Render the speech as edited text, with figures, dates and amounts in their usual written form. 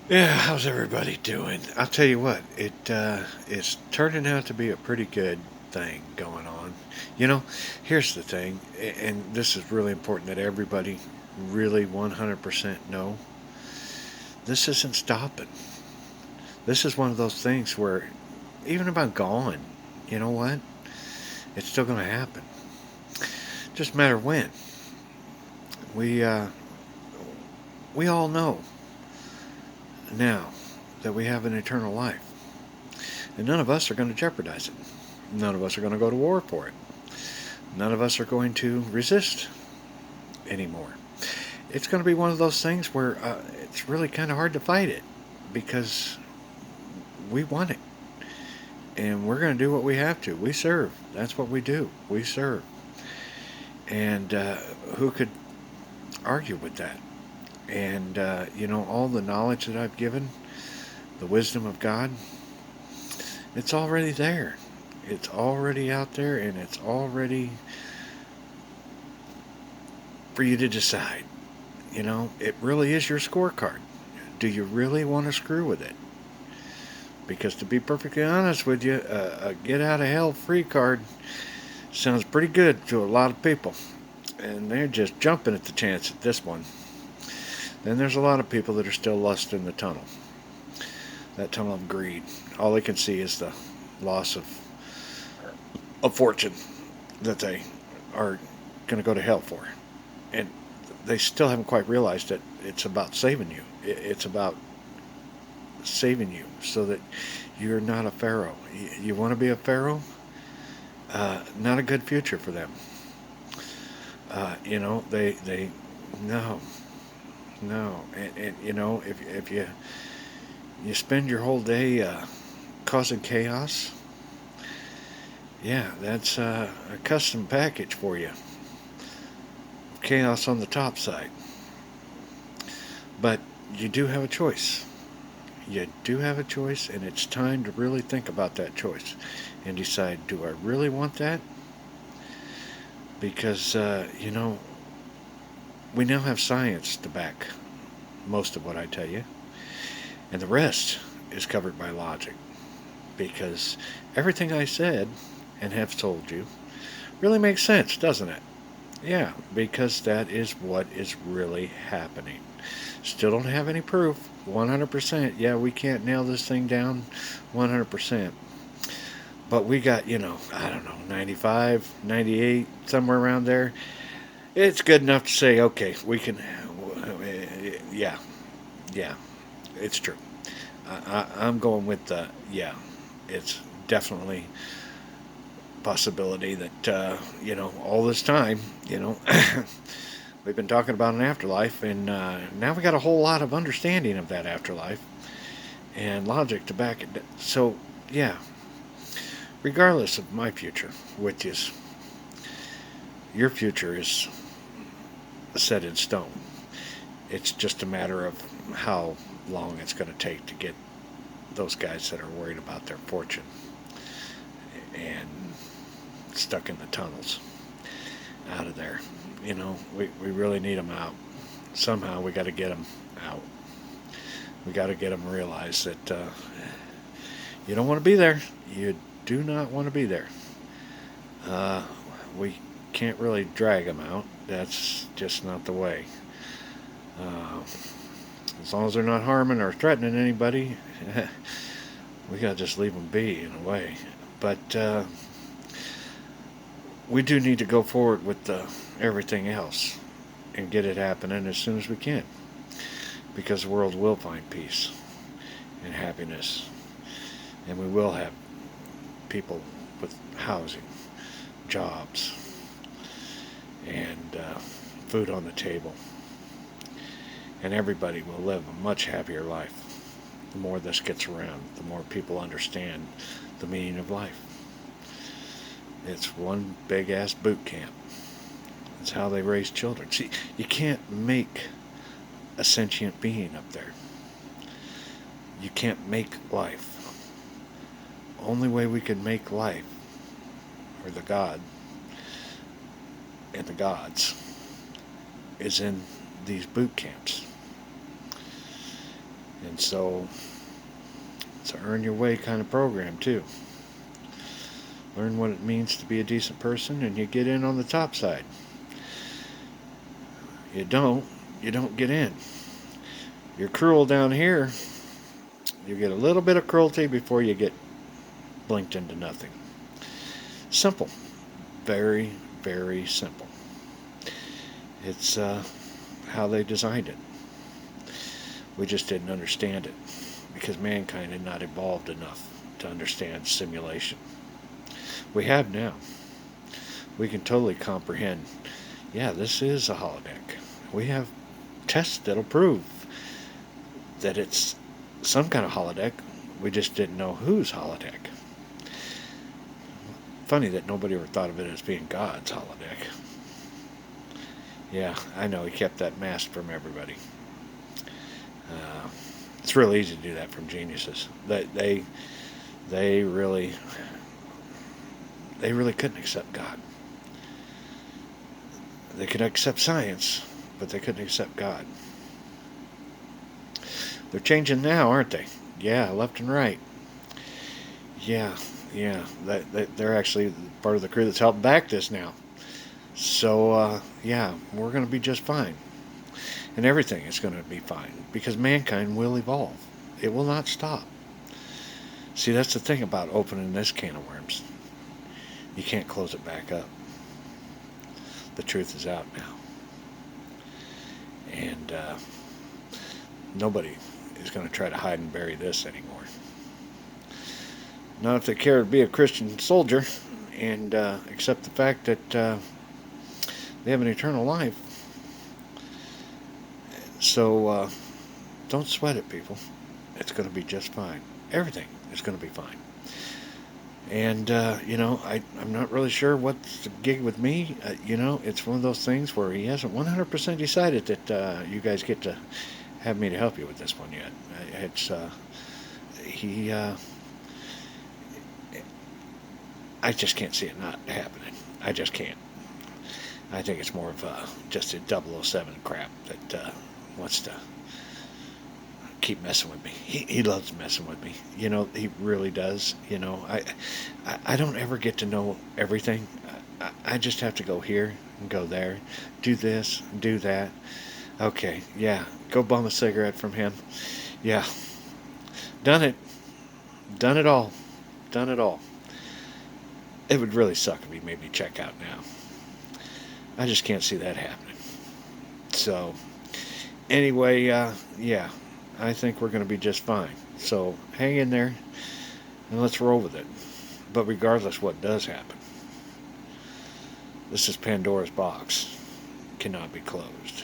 Yeah, how's everybody doing? I'll tell you what, it's turning out to be a pretty good thing going on. You know, here's the thing, and this is really important that everybody really 100% know. This isn't stopping. This is one of those things where even if I'm gone, you know what? It's still going to happen. Just a matter when. We uh, we all know now that we have an eternal life, and none of us are going to jeopardize it. None of us are going to go to war for it. None of us are going to resist anymore. It's going to be one of those things where it's really kind of hard to fight it because we want it. And we're going to do what we have to. We serve. That's what we do. We serve. And who could argue with that? And, all the knowledge that I've given, the wisdom of God, it's already there. It's already out there and it's already for you to decide. It really is your scorecard. Do you really want to screw with it? Because to be perfectly honest with you, a get out of hell free card sounds pretty good to a lot of people. And they're just jumping at the chance at this one. Then there's a lot of people that are still lost in the tunnel. That tunnel of greed. All they can see is the loss of fortune that they are going to go to hell for. And they still haven't quite realized that it's about saving you. It's about saving you so that you're not a pharaoh. You want to be a pharaoh? Not a good future for them. They no, no, and if you spend your whole day causing chaos, yeah, that's a custom package for you. Chaos on the top side, but you do have a choice. You do have a choice, and it's time to really think about that choice and decide: do I really want that? Because we now have science to back most of what I tell you, and the rest is covered by logic. Because everything I said and have told you really makes sense, doesn't it? Yeah, because that is what is really happening. Still don't have any proof. 100%. Yeah, we can't nail this thing down 100%. But we got, I don't know, 95, 98, somewhere around there. It's good enough to say, okay, we can, yeah, yeah, it's true. I'm going with the, yeah, it's definitely possibility that, all this time, we've been talking about an afterlife, and now we got a whole lot of understanding of that afterlife and logic to back it. So, yeah, regardless of my future, which is your future is set in stone. It's just a matter of how long it's going to take to get those guys that are worried about their fortune and stuck in the tunnels out of there. We really need them out. Somehow we got to get them out. We got to get them to realize that you don't want to be there. You do not want to be there. Uh, we can't really drag them out. That's just not the way. Uh, as long as they're not harming or threatening anybody, we gotta just leave them be in a way. But we do need to go forward with everything else and get it happening as soon as we can, because the world will find peace and happiness, and we will have people with housing, jobs, and food on the table, and everybody will live a much happier life. The more this gets around, the more people understand the meaning of life. It's one big ass boot camp. It's how they raise children. See, you can't make a sentient being up there. You can't make life. Only way we can make life, or the God and the gods, is in these boot camps. And so it's an earn your way kind of program too. Learn what it means to be a decent person, and you get in on the top side. You don't get in. You're cruel down here, you get a little bit of cruelty before you get blinked into nothing. Simple. Very, very simple. It's how they designed it. We just didn't understand it because mankind had not evolved enough to understand simulation. We have now. We can totally comprehend, yeah, this is a holodeck. We have tests that'll prove that it's some kind of holodeck. We just didn't know whose holodeck. Funny that nobody ever thought of it as being God's holodeck. Yeah, I know, he kept that masked from everybody. It's real easy to do that from geniuses. They really couldn't accept God. They could accept science, but they couldn't accept God. They're changing now, aren't they? Yeah, left and right. Yeah, yeah. They're actually part of the crew that's helping back this now. So, yeah, we're going to be just fine. And everything is going to be fine because mankind will evolve. It will not stop. See, that's the thing about opening this can of worms. You can't close it back up. The truth is out now. And nobody is going to try to hide and bury this anymore. Not if they care to be a Christian soldier and accept the fact that they have an eternal life. So don't sweat it, people. It's going to be just fine. Everything is going to be fine. And, I'm not really sure what's the gig with me. It's one of those things where he hasn't 100% decided that you guys get to have me to help you with this one yet. I just can't see it not happening. I just can't. I think it's more of just a 007 crap that wants to keep messing with me. He loves messing with me. He really does. I don't ever get to know everything. I just have to go here and go there, do this, do that. Okay, yeah, go bum a cigarette from him. Yeah, done it. Done it all. Done it all. It would really suck if he made me check out now. I just can't see that happening. So, anyway, yeah, I think we're going to be just fine. So, hang in there and let's roll with it. But regardless what does happen, this is Pandora's box. Cannot be closed.